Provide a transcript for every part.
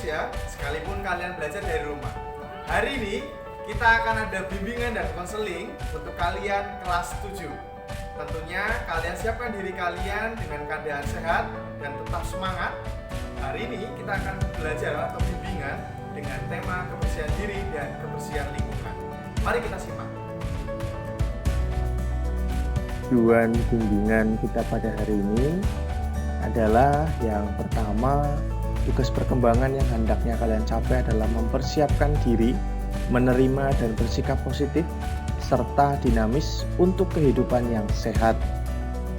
ya, sekalipun kalian belajar dari rumah. Hari ini kita akan ada bimbingan dan konseling untuk kalian kelas 7. Tentunya kalian siapkan diri kalian dengan keadaan sehat dan tetap semangat. Hari ini kita akan belajar atau bimbingan dengan tema kebersihan diri dan kebersihan lingkungan. Mari kita simak. Tujuan bimbingan kita pada hari ini adalah yang pertama, tugas perkembangan yang hendaknya kalian capai adalah mempersiapkan diri, menerima dan bersikap positif, serta dinamis untuk kehidupan yang sehat.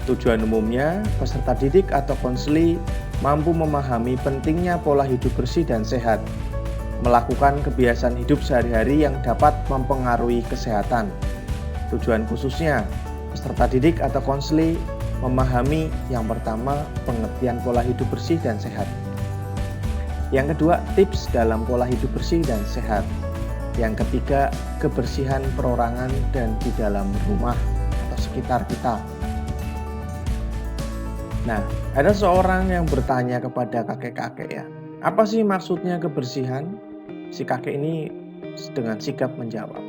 Tujuan umumnya, peserta didik atau konseli mampu memahami pentingnya pola hidup bersih dan sehat, melakukan kebiasaan hidup sehari-hari yang dapat mempengaruhi kesehatan. Tujuan khususnya, peserta didik atau konseli memahami yang pertama, pengertian pola hidup bersih dan sehat. Yang kedua, tips dalam pola hidup bersih dan sehat. Yang ketiga, kebersihan perorangan dan di dalam rumah atau sekitar kita. Nah, ada seorang yang bertanya kepada kakek-kakek ya, apa sih maksudnya kebersihan? Si kakek ini dengan sigap menjawab.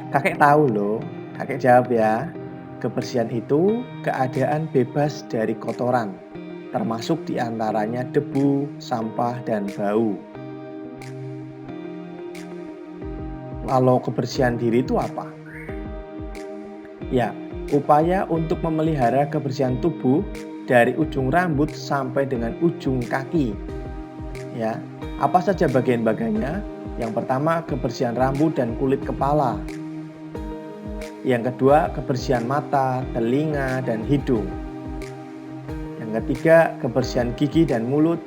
Kakek tahu loh, kakek jawab ya, kebersihan itu keadaan bebas dari kotoran, termasuk diantaranya debu, sampah, dan bau. Kalau kebersihan diri itu apa? Ya, upaya untuk memelihara kebersihan tubuh dari ujung rambut sampai dengan ujung kaki. Ya, apa saja bagian-bagiannya? Yang pertama, kebersihan rambut dan kulit kepala. Yang kedua, kebersihan mata, telinga, dan hidung. Yang ketiga, kebersihan gigi dan mulut.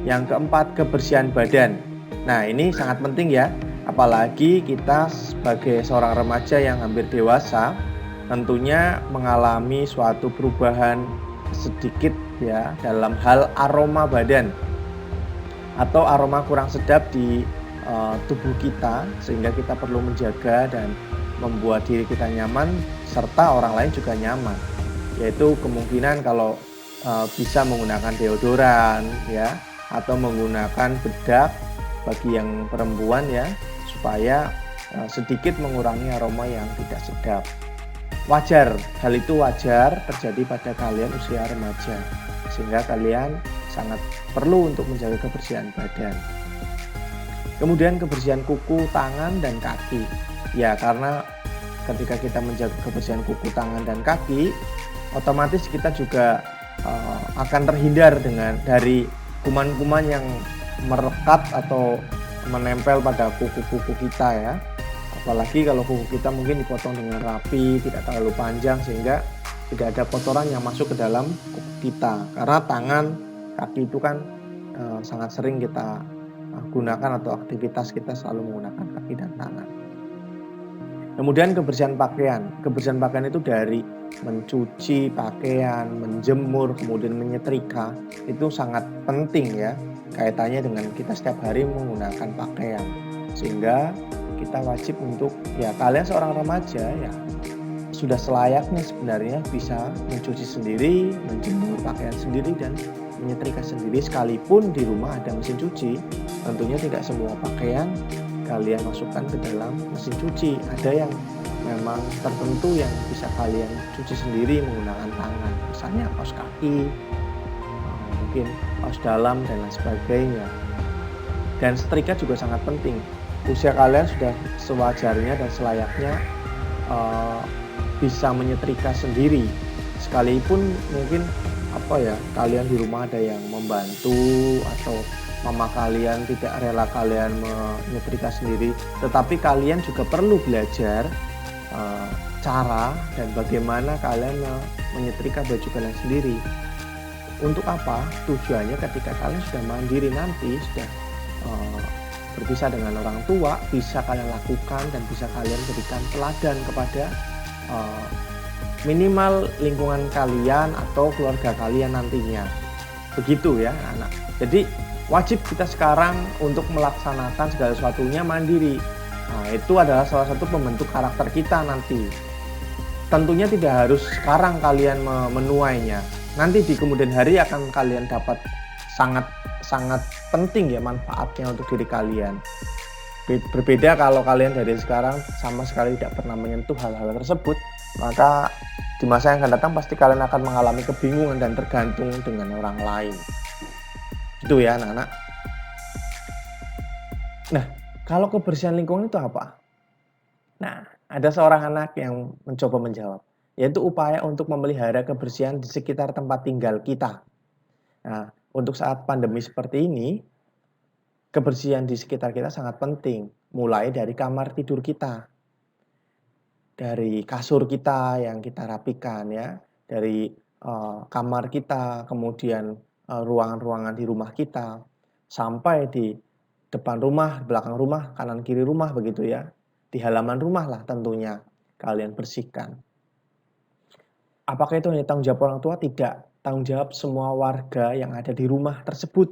Yang keempat, kebersihan badan. Nah, ini sangat penting ya. Apalagi kita sebagai seorang remaja yang hampir dewasa, tentunya mengalami suatu perubahan sedikit ya dalam hal aroma badan atau aroma kurang sedap di tubuh kita, sehingga kita perlu menjaga dan membuat diri kita nyaman serta orang lain juga nyaman. Yaitu kemungkinan kalau bisa menggunakan deodoran ya, atau menggunakan bedak bagi yang perempuan ya, supaya sedikit mengurangi aroma yang tidak sedap. Wajar, hal itu wajar terjadi pada kalian usia remaja, sehingga kalian sangat perlu untuk menjaga kebersihan badan. Kemudian kebersihan kuku, tangan, dan kaki. Ya, karena ketika kita menjaga kebersihan kuku, tangan, dan kaki, otomatis kita juga akan terhindar dari kuman-kuman yang merekat atau menempel pada kuku-kuku kita ya. Apalagi kalau kuku kita mungkin dipotong dengan rapi, tidak terlalu panjang, sehingga tidak ada kotoran yang masuk ke dalam kuku kita. Karena tangan, kaki itu kan sangat sering kita gunakan, atau aktivitas kita selalu menggunakan kaki dan tangan. Kemudian kebersihan pakaian. Kebersihan pakaian itu dari mencuci pakaian, menjemur, kemudian menyetrika. Itu sangat penting ya, kaitannya dengan kita setiap hari menggunakan pakaian. Sehingga kita wajib untuk, ya kalian seorang remaja ya sudah selayaknya sebenarnya bisa mencuci sendiri, menjemur pakaian sendiri, dan menyetrika sendiri. Sekalipun di rumah ada mesin cuci, tentunya tidak semua pakaian kalian masukkan ke dalam mesin cuci. Ada yang memang tertentu yang bisa kalian cuci sendiri menggunakan tangan, misalnya kaos kaki, mungkin kaos dalam, dan lain sebagainya. Dan setrika juga sangat penting. Usia kalian sudah sewajarnya dan selayaknya bisa menyetrika sendiri. Sekalipun mungkin kalian di rumah ada yang membantu, atau mama kalian tidak rela kalian menyetrika sendiri, tetapi kalian juga perlu belajar cara dan bagaimana kalian menyetrika baju kalian sendiri. Untuk apa? Tujuannya ketika kalian sudah mandiri nanti, sudah berpisah dengan orang tua, bisa kalian lakukan dan bisa kalian berikan teladan kepada minimal lingkungan kalian atau keluarga kalian nantinya. Begitu ya anak. Jadi wajib kita sekarang untuk melaksanakan segala sesuatunya mandiri. Nah, itu adalah salah satu pembentuk karakter kita nanti. Tentunya tidak harus sekarang kalian menuainya. Nanti di kemudian hari akan kalian dapat sangat sangat penting ya manfaatnya untuk diri kalian. Berbeda kalau kalian dari sekarang sama sekali tidak pernah menyentuh hal-hal tersebut, maka di masa yang akan datang pasti kalian akan mengalami kebingungan dan tergantung dengan orang lain. Itu ya anak-anak. Nah, kalau kebersihan lingkungan itu apa? Nah, ada seorang anak yang mencoba menjawab, yaitu upaya untuk memelihara kebersihan di sekitar tempat tinggal kita. Nah, untuk saat pandemi seperti ini, kebersihan di sekitar kita sangat penting, mulai dari kamar tidur kita, dari kasur kita yang kita rapikan ya, dari kamar kita, kemudian ruangan-ruangan di rumah kita, sampai di depan rumah, belakang rumah, kanan kiri rumah begitu ya. Di halaman rumah lah tentunya kalian bersihkan. Apakah itu hanya tanggung jawab orang tua? Tidak. Tanggung jawab semua warga yang ada di rumah tersebut.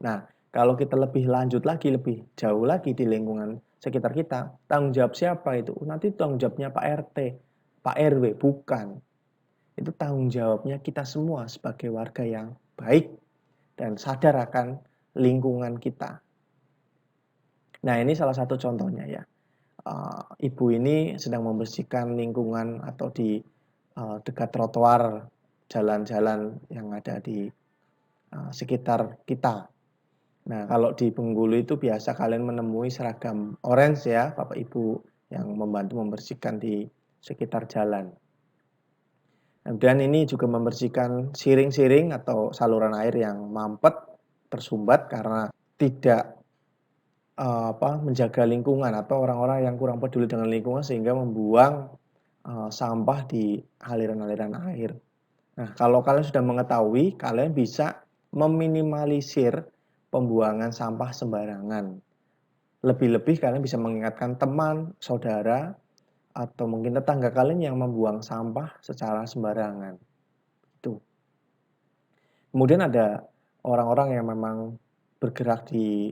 Nah, kalau kita lebih lanjut lagi, lebih jauh lagi di lingkungan sekitar kita, tanggung jawab siapa itu? Nanti tanggung jawabnya Pak RT, Pak RW, bukan. Itu tanggung jawabnya kita semua sebagai warga yang baik dan sadar akan lingkungan kita. Nah, ini salah satu contohnya ya. Ibu ini sedang membersihkan lingkungan atau di dekat trotoar jalan-jalan yang ada di sekitar kita. Nah, kalau di Bengkulu itu biasa kalian menemui seragam orange ya, Bapak Ibu yang membantu membersihkan di sekitar jalan. Kemudian ini juga membersihkan siring-siring atau saluran air yang mampet, tersumbat karena tidak menjaga lingkungan atau orang-orang yang kurang peduli dengan lingkungan sehingga membuang sampah di aliran-aliran air. Nah, kalau kalian sudah mengetahui, kalian bisa meminimalisir pembuangan sampah sembarangan. Lebih-lebih kalian bisa mengingatkan teman, saudara, atau mungkin tetangga kalian yang membuang sampah secara sembarangan. Itu. Kemudian ada orang-orang yang memang bergerak di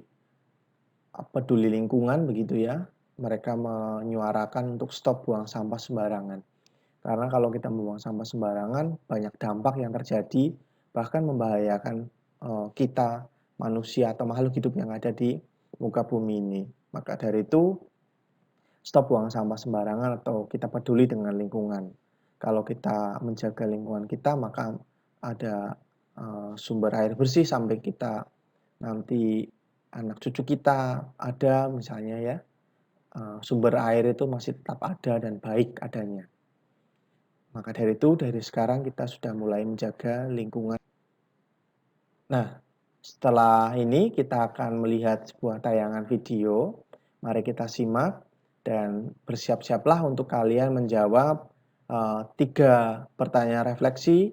peduli lingkungan begitu ya. Mereka menyuarakan untuk stop buang sampah sembarangan. Karena kalau kita membuang sampah sembarangan, banyak dampak yang terjadi, bahkan membahayakan kita, manusia atau makhluk hidup yang ada di muka bumi ini. Maka dari itu, stop buang sampah sembarangan atau kita peduli dengan lingkungan. Kalau kita menjaga lingkungan kita, maka ada sumber air bersih sampai kita nanti anak cucu kita ada misalnya ya, sumber air itu masih tetap ada dan baik adanya. Maka dari itu dari sekarang kita sudah mulai menjaga lingkungan. Nah, setelah ini kita akan melihat sebuah tayangan video. Mari kita simak dan bersiap-siaplah untuk kalian menjawab 3 pertanyaan refleksi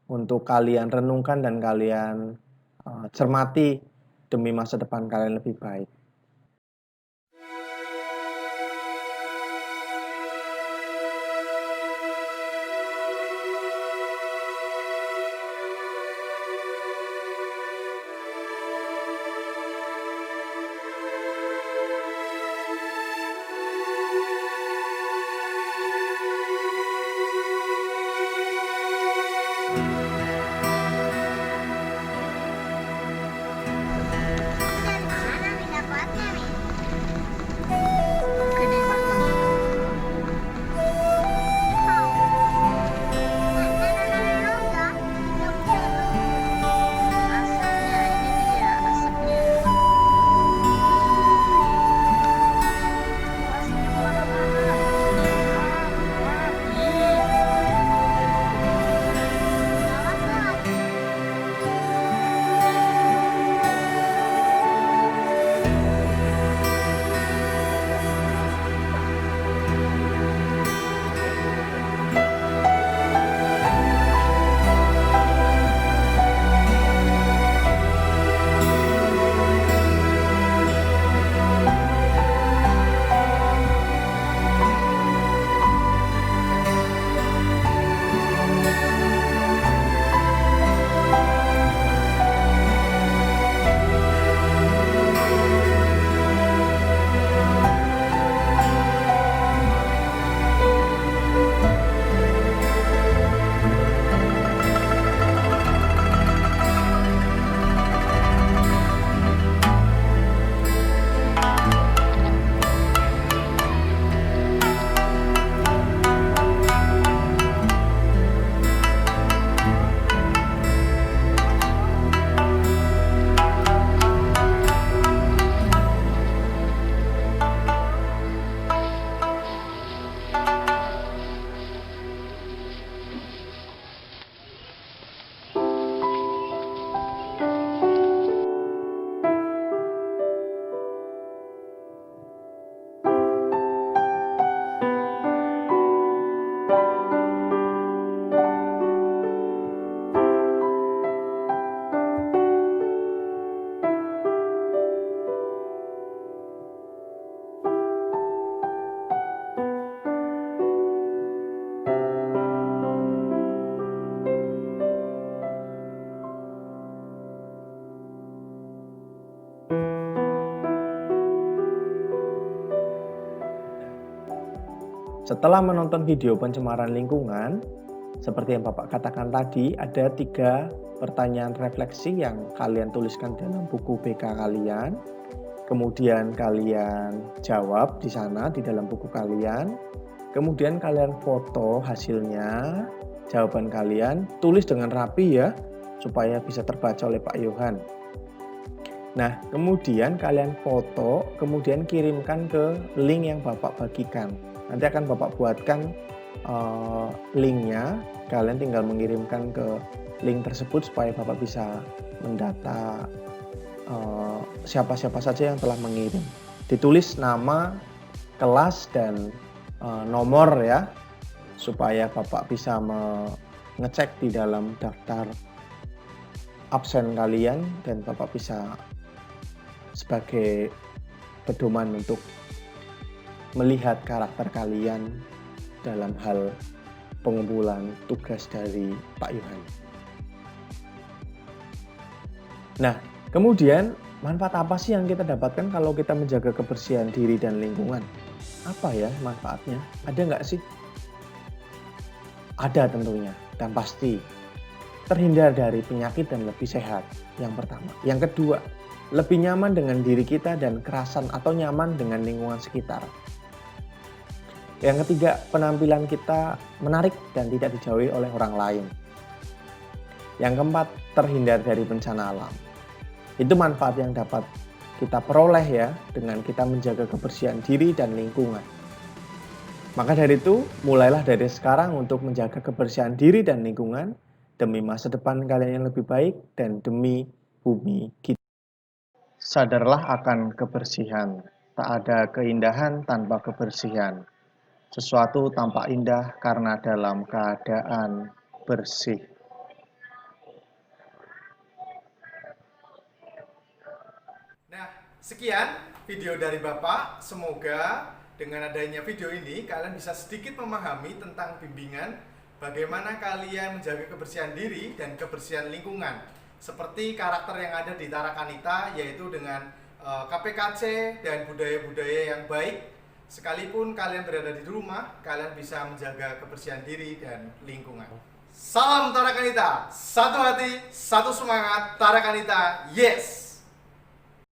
untuk kalian renungkan dan kalian cermati demi masa depan kalian lebih baik. Dari mana Setelah menonton video pencemaran lingkungan, seperti yang Bapak katakan tadi, ada 3 pertanyaan refleksi yang kalian tuliskan dalam buku BK kalian. Kemudian kalian jawab di sana di dalam buku kalian. Kemudian kalian foto hasilnya, jawaban kalian, tulis dengan rapi ya, supaya bisa terbaca oleh Pak Yohan. Nah, kemudian kalian foto, kemudian kirimkan ke link yang Bapak bagikan. Nanti akan Bapak buatkan linknya, kalian tinggal mengirimkan ke link tersebut supaya Bapak bisa mendata siapa-siapa saja yang telah mengirim. Ditulis nama, kelas, dan nomor ya, supaya Bapak bisa mengecek di dalam daftar absen kalian dan Bapak bisa sebagai pedoman untuk melihat karakter kalian dalam hal pengumpulan tugas dari Pak Yohan. Nah, kemudian manfaat apa sih yang kita dapatkan kalau kita menjaga kebersihan diri dan lingkungan? Apa ya manfaatnya? Ada nggak sih? Ada tentunya, dan pasti. Terhindar dari penyakit dan lebih sehat, yang pertama. Yang kedua, lebih nyaman dengan diri kita dan kerasan atau nyaman dengan lingkungan sekitar. Yang ketiga, penampilan kita menarik dan tidak dijauhi oleh orang lain. Yang keempat, terhindar dari bencana alam. Itu manfaat yang dapat kita peroleh ya dengan kita menjaga kebersihan diri dan lingkungan. Maka dari itu, mulailah dari sekarang untuk menjaga kebersihan diri dan lingkungan demi masa depan kalian yang lebih baik dan demi bumi kita. Sadarlah akan kebersihan. Tak ada keindahan tanpa kebersihan. Sesuatu tampak indah karena dalam keadaan bersih. Nah, sekian video dari Bapak. Semoga dengan adanya video ini kalian bisa sedikit memahami tentang bimbingan bagaimana kalian menjaga kebersihan diri dan kebersihan lingkungan. Seperti karakter yang ada di Tarakanita, yaitu dengan KPKC dan budaya-budaya yang baik. Sekalipun kalian berada di rumah, kalian bisa menjaga kebersihan diri dan lingkungan. Salam Tarakanita, satu hati, satu semangat, Tarakanita, yes!